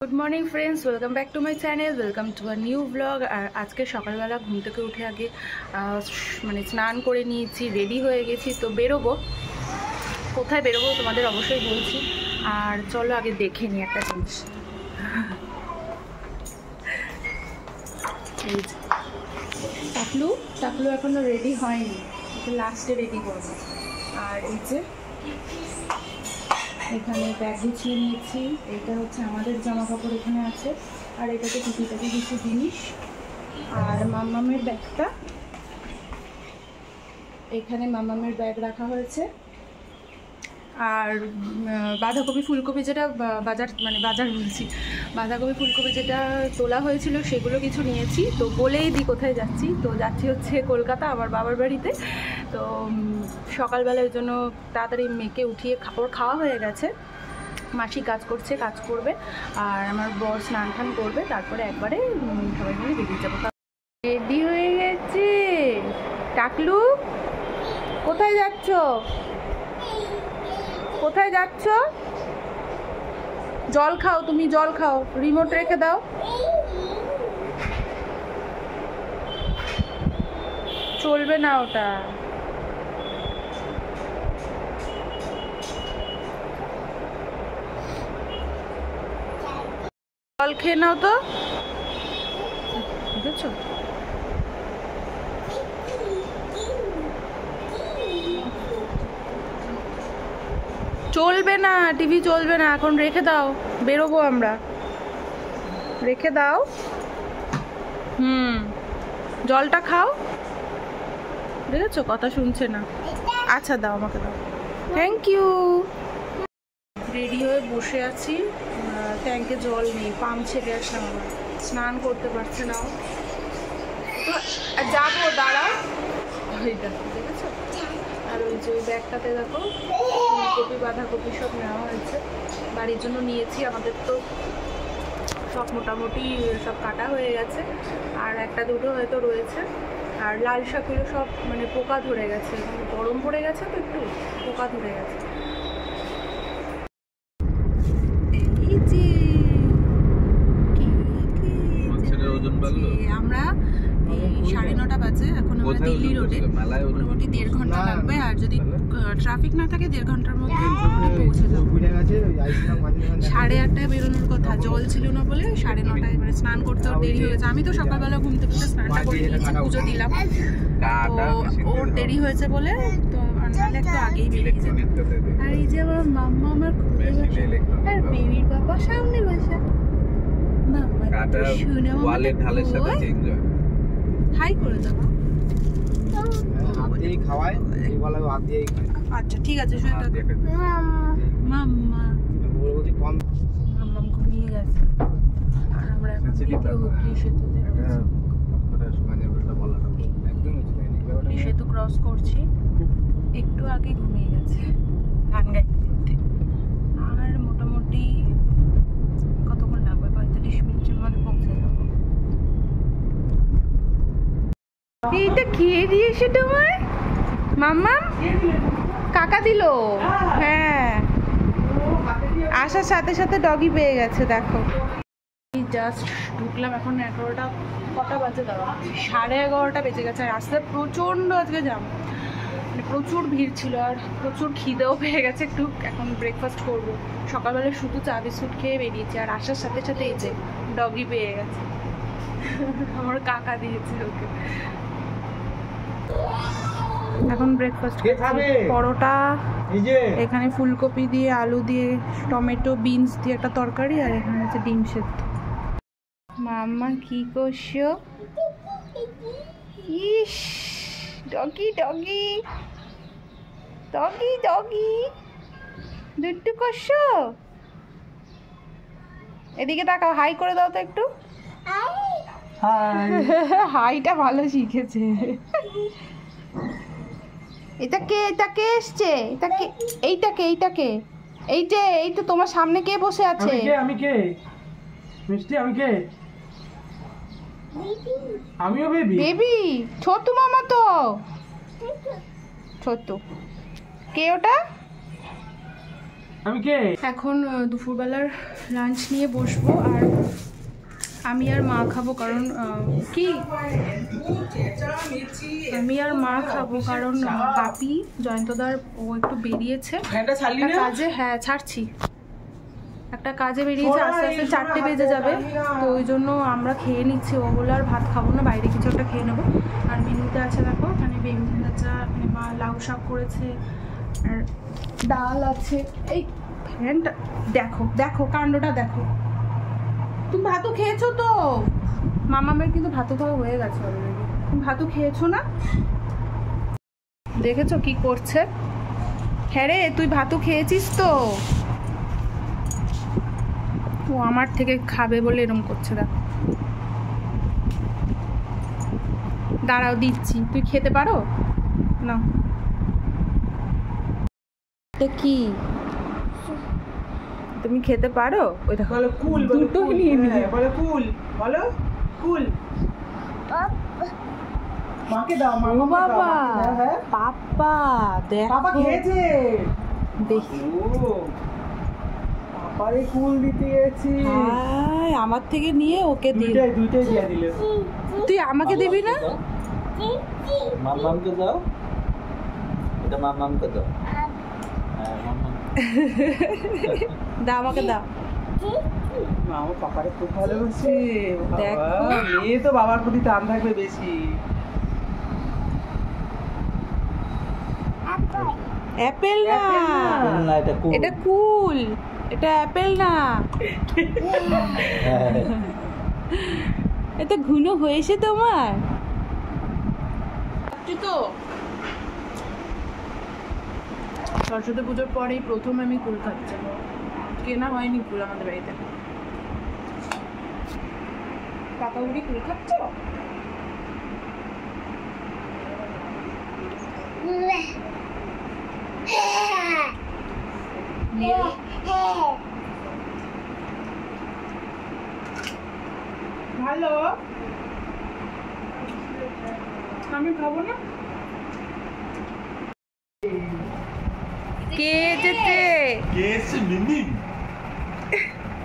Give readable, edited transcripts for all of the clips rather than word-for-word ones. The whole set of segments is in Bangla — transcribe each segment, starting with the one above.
Good morning friends, welcome back to my channel, welcome to a new blog. और आज के सकालबेला घुम থেকে उठे आगे মানে স্নান করে নিয়েছি, রেডি হয়ে গেছি। তো বেরোবো, কোথায় বেরোবো তোমাদের অবশ্যই বলছি। আর চলো আগে দেখে নিই একটা জিনিস। টাকলু টাকলু এখনো রেডি হয়নি, এটা লাস্টে রেডি করবো। আর এই যে এখানে ব্যাগ গুছিয়ে নিয়েছি, এটা হচ্ছে আমাদের জামা কাপড় এখানে আছে, আর এটাতে টুকিটাকি কিছু জিনিস। আর মাম্মামের ব্যাগটা, এখানে মাম্মামের ব্যাগ রাখা হয়েছে। আর বাঁধাকপি ফুলকপি যেটা বাজার বলছি, বাঁধাকপি ফুলকপি যেটা তোলা হয়েছিল সেগুলো কিছু নিয়েছি। তো বলেই দিই কোথায় যাচ্ছি। তো যাচ্ছি হচ্ছে কলকাতা, আমার বাবার বাড়িতে। তো সকালবেলা ওই জন্য তাড়াতাড়ি মেয়েকে উঠিয়ে ওর খাওয়া হয়ে গেছে, মাসি কাজ করবে, আর আমার বর স্নান টান করবে, তারপরে একবারে সবাই মিলে বেরিয়ে যাবো। রেডি হয়ে গেছে। টাকলু কোথায় যাচ্ছ? কোথায় যাচ্ছ? জল খাও, তুমি জল খাও, রিমোট রেখে দাও। চলবে না ওটা। জল খেয়ে নাও তো, বুঝেছো? চলবে না, টিভি চলবে না এখন, রেখে দাও, বেরোবো আমরা, রেখে দাও। জলটা খাও, দেখেছো কথা শুনছে না। আচ্ছা দাও, আমাকে দাও, থ্যাংক ইউ। রেডি হয়ে বসে আছি, ট্যাঙ্কে জল নেই, পাম্প ছেড়ে আসলাম, আবার স্নান করতে পারছে না। তো যাবো, দাঁড়াও, ওই দেখো, দেখেছো? আর ওই যে ওই ব্যাগটাতে দেখো ফুলকপি বাঁধাকপি সব নেওয়া হয়েছে, বাড়ির জন্য নিয়েছি। আমাদের তো সব মোটামুটি সব কাটা হয়ে গেছে, আর একটা দুটো হয়তো রয়েছে। আর লাল শাকগুলো সব মানে পোকা ধরে গেছে, গরম পড়ে গেছে তো একটু পোকা ধরে গেছে। আমরা এই 9:30 বাজে, এখন আমরা দিল্লি রোডে, মোটামুটি 1.5 ঘন্টা লাগবে। আর যদি ট্রাফিক না থাকে 1.5 ঘন্টার মধ্যে পৌঁছে যাবো। 8:30টায় বেরোনোর কথা, জল ছিল না বলে 9:30টায়, মানে স্নান করতে ওর দেরি হয়ে গেছে। আমি তো সকালবেলা ঘুম থেকে স্নানটা করে নিয়েছি, পুজো দিলাম, তো ওর দেরি হয়েছে বলে তো নাহলে একটু আগেই বেরিয়ে যাবে। আর এই যে আমার মাম্মা আমার খুলে বসে, আর বেবির বাবা সামনে বসে। হাই করে দেবো, আচ্ছা ঠিক আছে। মাম্মা ঘুমিয়ে গেছে, আর আমরা এখন হুগলি সেতুতে হুগলি সেতু ক্রস করছি। একটু আগে ঘুমিয়ে গেছে গান গাইতে দিতে। আর মোটামুটি কতক্ষণ লাগবে? 45 মিনিটের মধ্যে পৌঁছে যাবো। এইটা খেয়ে দিয়েছে তোমার মাম্মা? কাকা দিল? হ্যাঁ, আসার সাথে সাথে ডগি পেয়ে গেছে। দেখো জাস্ট ঢুকলাম, এখন 11টা, কটা বাজে দাঁড়া, 11:30 বেজে গেছে। আর রাস্তায় প্রচণ্ড আজকে জ্যাম, মানে প্রচুর ভিড় ছিল, আর প্রচুর খিদেও পেয়ে গেছে। একটু এখন ব্রেকফাস্ট করবো। সকালবেলা শুধু চা বিস্কুট খেয়ে বেরিয়েছি, আর আসার সাথে সাথে এই যে ডগি পেয়ে গেছে, আমার কাকা দিয়েছে ওকে। এখন ব্রেকফাস্ট পরোটা, এখানে ফুলকপি দিয়ে, আলু দিয়ে, টমেটো, বিনস দিয়ে একটা তরকারি, আর এখানে হচ্ছে ডিম সেদ্ধ। মাম্মা কি করছো? ইস, ডগি ডগি ডগি ডগি দুট্টু করছো? এদিকে তাকাও, হাই করে দাও তো একটু। হাইটা ভালো শিখেছে। এটা কে এসছে? এই তো তোমার সামনে কে বসে আছে? আমি কে? মিষ্টি, আমি কে? আমিও বেবি। ছোটু মামা তো, ছোটু কে ওটা? আমি কে? এখন দুপুরবেলার লাঞ্চ নিয়ে বসবো, আর আমি আর মা খাবো, কারণ কি আমি আর মা খাবো কারণ বাপি জয়ন্তদার ও একটু বেরিয়েছে একটা কাজে। হ্যাঁ ছাড়ছি, একটা কাজে বেরিয়েছে, আস্তে আস্তে 4টে বেজে যাবে, তো ওই জন্য আমরা খেয়ে নিচ্ছি। ও বলে আর ভাত খাবো না, বাইরে কিছু একটা খেয়ে নেবো। আর মেনুতে আছে দেখো, এখানে বেগুন ভাজা, মানে মা লাউ শাক করেছে, আর ডাল আছে। এই ফ্যানটা দেখো, দেখো কাণ্ডটা দেখো। তুমি ভাতও খেয়েছো তো? মামামের কিন্তু ভাতও খাওয়া হয়ে গেছে অলরেডি। তুমি ভাতও খেয়েছো না? দেখেছো কি করছে? হ্যাঁ রে, তুই ভাতও খেয়েছিস তো? ও আমার থেকে খাবে বলে এরকম করছে, দেখো। দাঁড়াও দিচ্ছি, তুই খেতে পারো না? কি তুমি খেতে পারো? ওই দেখো কুল, দুটো নিয়ে নিয়ে বলো কুল, বলো কুল। মাকে দাও, ও বাবা, পাপা দেখো, পাপা খেয়েছে। দেখি পাপারে কুল দিতে গেছি। হাই, আমার থেকে নিয়ে ওকে দিল। দুইটাই দিয়ে দিলে। তুই আমাকে দিবি না? মামামকে দাও, এটা মামামকে দাও। দাও, আমাকে দাও। মামা পাপারে খুব ভালোবাসে। দেখো। মেয়ে তো বাবার প্রতি টান থাকবে বেশি। অ্যাপেল না, না, এটা কুল। এটা কুল, এটা অ্যাপেল না। এটা ঘন হয়েছে তোমার তো। সরস্বতী পুজোর পরেই প্রথম আমি কুল খাচ্ছি। কেনা হয়নি কুল আমাদের বাড়িতে। কাকাউড়ি কুল খাচ্ছ? ভালো, আমি খাবো না। কে যেতে? কে এসছে? মিমি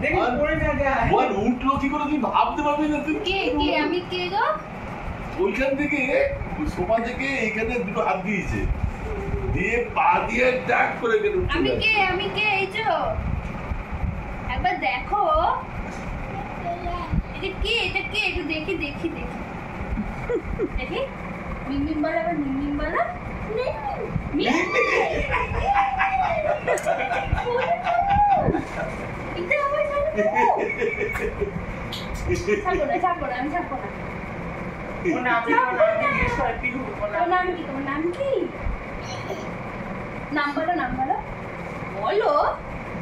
দেখি পড়ে না যায়। বল উঠলো কি করে, তুই ভাবতে পারবি না? তুই কে কে আমি কে গো? ওইখান থেকে সোফা থেকে এইখানে দুটো হাত দিয়েছে, দিয়ে পা দিয়ে ডাক করে গেল। আমি কে এই যে একবার দেখো, এটা কে একটু দেখি দেখি মিমিম বলা, আবার মিমিম বলা। ছাড়বো না, আমি ছাড়বো না। ওর নাম কি? তোমার নাম কি? নাম বলো, বলো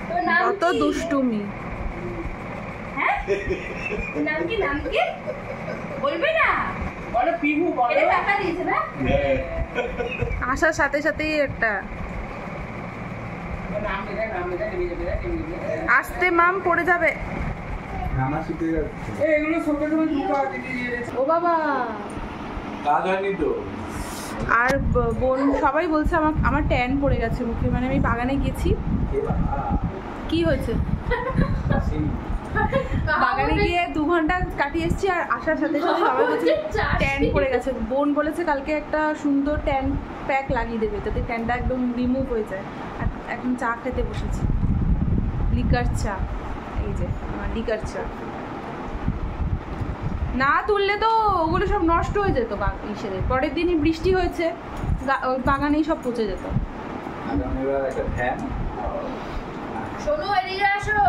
তোর নাম। কত দুষ্টুমি। হ্যাঁ, নাম কি বলবে না? বলো পিহু, বলো। এটা টাকা দিয়েছে না? আসার সাথে সাথেই একটা নাম এটা নেবে। আস্তে মাম পড়ে যাবে। নানা শিখে যাচ্ছে। এগুলো সঙ্গে সঙ্গে দুটো হাত দিয়ে দিয়েছে। ও বাবা। কাজ হয়নি তো। আর বোন সবাই বলছে আমার ট্যান পড়ে গেছে মুখে, মানে আমি বাগানে গেছি। কি হয়েছে? বাগানে গিয়ে 2 ঘন্টা কাটিয়ে এসেছি, আর আসার সাথে সাথে সবাই বলছে ট্যান পড়ে গেছে। বোন বলেছে কালকে একটা সুন্দর ট্যান প্যাক লাগিয়ে দেবে, যাতে ট্যানটা একদম রিমুভ হয়ে যায়। আর এখন চা খেতে বসেছি, লিকার চা। এই যে আমার লিকার চা। না তুললে তো ওগুলো সব নষ্ট হয়ে যেত। ইসের পরের দিনই বৃষ্টি হয়েছে, বাগানেই সব পচে যেত। আগামীবার একটা ফ্যান। শোনো, এদিকে আসো।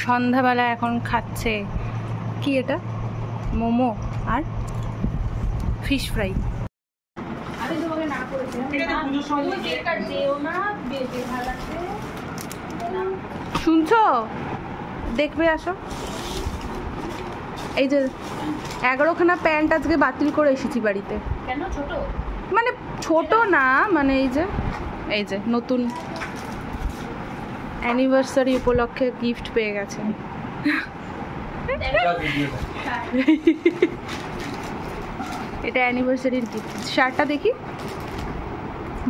সন্ধ্যাবেলা এখন খাচ্ছে কি এটা? মোমো আর ফিশ ফ্রাই। আমি তোমাকে না করেছিলাম, ঠিক আছে, পুজোর সময় তুমি কেকটা দেও না, বেশি ভালো লাগছে না। শুনছো? দেখবে আসো। এই যে 11খানা প্যান্ট আজকে বাতিল করে এসেছি বাড়িতে। কেন ছোট? মানে ছোট না, মানে এই যে নতুন অ্যানিভার্সারি উপলক্ষে গিফট পেয়ে গেছেন। এটা অ্যানিভার্সারির গিফট। শার্টটা দেখি,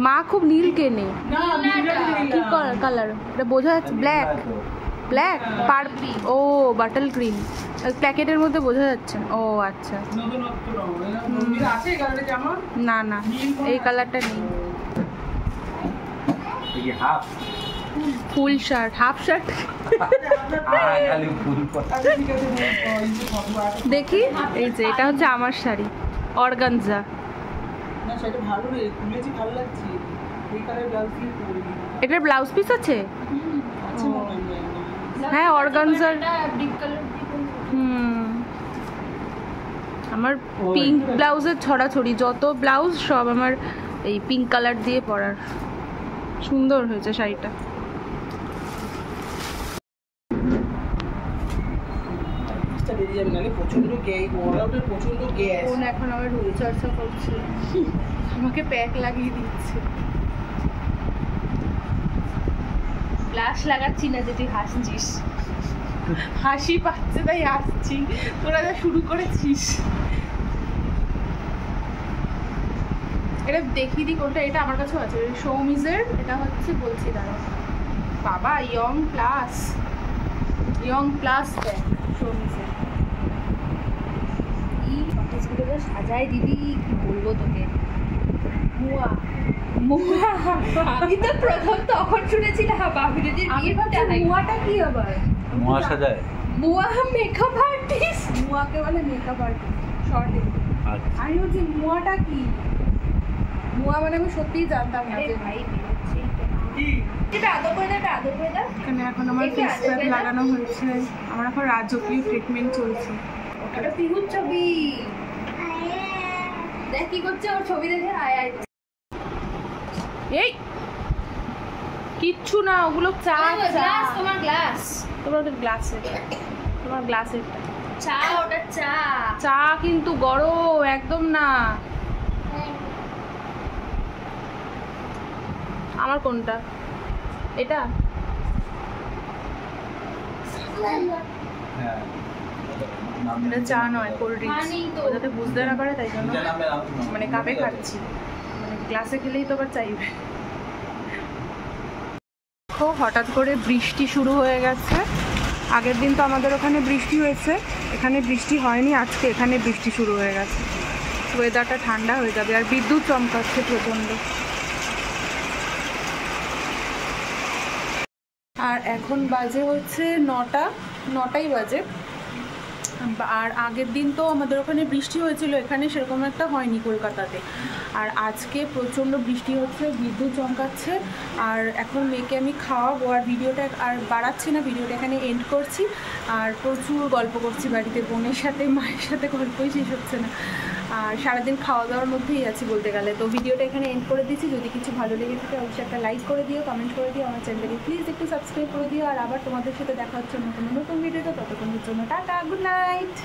মা খুব নীল কেনে। না বিরাট কি নিলাম। কালার এটা বোঝা যাচ্ছে? Black black purple. ও বাটল গ্রিন প্যাকেটের মধ্যে বোঝা যাচ্ছে। ও আচ্ছা নতুনত্ব রঙ। রঙিন আছে এই কালারের জামা? না না এই কালারটা নেই। এই half full shirt half shirt খালি ফুল আচ্ছা ঠিক আছে এই যে ফটো আছে। দেখি এই যে এটা হচ্ছে আমার শাড়ি অর্গানজা। না সেটা ভালো রে, খুলেছি ভালো লাগছে। এই কালার ব্লাউজ দিয়ে পরবি। এটার ব্লাউজ পিস আছে? আছে মনে হয়। হ্যাঁ অর্গানজার। ডিপ কালার আমার পিঙ্ক ব্লাউজের ছড়াছড়ি যত ব্লাউজ সব আমার এই পিঙ্ক কালার দিয়ে পরার। সুন্দর হয়েছে শাড়িটা। এটা বেরিয়ে যাবে নালে প্রচন্ড গ্যাস, ওরাওটার প্রচন্ড গ্যাস। বোন এখন আমার রুলচর্চা করছে, আমাকে প্যাক লাগিয়ে দিচ্ছে। ব্লাশ লাগাচ্ছি না যে তুই হাসছিস, হাসি পাচ্ছে তাই হাসছি। তোরা যা শুরু করেছিস। এটা দেখিয়ে দিই কোনটা। এটা আমার কাছেও আছে সৌমিজের। এটা হচ্ছে বলছি দাঁড়া বাবা ইয়ং প্লাস প্যাক সৌমিজের। কি ফটোসগুলো সাজায় দিদি, কি বলবো তোকে। মুয়া মুয়া আমি তো প্রথম তখন শুনেছিলাম বাবিদির আমি বিয়েটা ভাবছি মুয়াটা কি আবার? মোয়া সাজায়। মুয়া মেকআপ আর্টিস্ট। মুয়াকে বলে মেকআপ আর্টিস্ট শর্টে। আচ্ছা আমি বলছি মুয়াটা কি? মুয়া মানে আমি সত্যিই জানতাম না আরে যে ভাই বেরোচ্ছে কি এটা আদর করে দাও, এটা আদর করে দাও। এখানে এখন আমার এটা ফেস প্যাক আদর করে দাও। লাগানো হয়েছে। আমার এখন রাজকীয় ট্রিটমেন্ট চলছে। ওটা পিহুর ছবি। দেখ কি করছে ওর ছবি দেখে আয় আয়। এই কিচ্ছু না, ওগুলো চা গ্লাস, তোমার গ্লাস। তোমার গ্লাসে, তোমার গ্লাসের চা, ওটা চা। চা কিন্তু গরম একদম না। আমার কোনটা? এটা হ্যাঁ এটা চা নয়, কোল্ড ড্রিঙ্কস। মানেই তো। ও যাতে বুঝতে না পারে তাই জন্য মানে কাপে খাচ্ছি। মানে গ্লাসে খেলেই তো আবার চাইবে। তো হঠাৎ করে বৃষ্টি শুরু হয়ে গেছে। আগের দিন তো আমাদের ওখানে বৃষ্টি হয়েছে, এখানে বৃষ্টি হয়নি। আজকে এখানে বৃষ্টি শুরু হয়ে গেছে। ওয়েদারটা ঠান্ডা হয়ে যাবে। আর বিদ্যুৎ চমকাচ্ছে প্রচণ্ড। আর এখন বাজে হচ্ছে 9টাই বাজে। আর আগের দিন তো আমাদের ওখানে বৃষ্টি হয়েছিল, এখানে সেরকম একটা হয়নি কলকাতাতে। আর আজকে প্রচণ্ড বৃষ্টি হচ্ছে, বিদ্যুৎ চমকাচ্ছে। আর এখন মেয়েকে আমি খাওয়াবো। আর ভিডিওটা আর বাড়াচ্ছি না, ভিডিওটা এখানে এন্ড করছি। আর প্রচুর গল্প করছি বাড়িতে, বোনের সাথে মায়ের সাথে গল্পই শেষ হচ্ছে না। আর সারাদিন খাওয়া দাওয়ার মধ্যেই আছি বলতে গেলে। তো ভিডিওটা এখানে এন্ড করে দিচ্ছি। যদি কিছু ভালো লেগে থাকে অবশ্যই একটা লাইক করে দিও, কমেন্ট করে দিও। আমার চ্যানেলটাকে প্লিজ একটু সাবস্ক্রাইব করে দিও। আর আবার তোমাদের সাথে দেখা হচ্ছে নতুন ভিডিওতে। ততক্ষণের জন্য টাটা, গুড নাইট।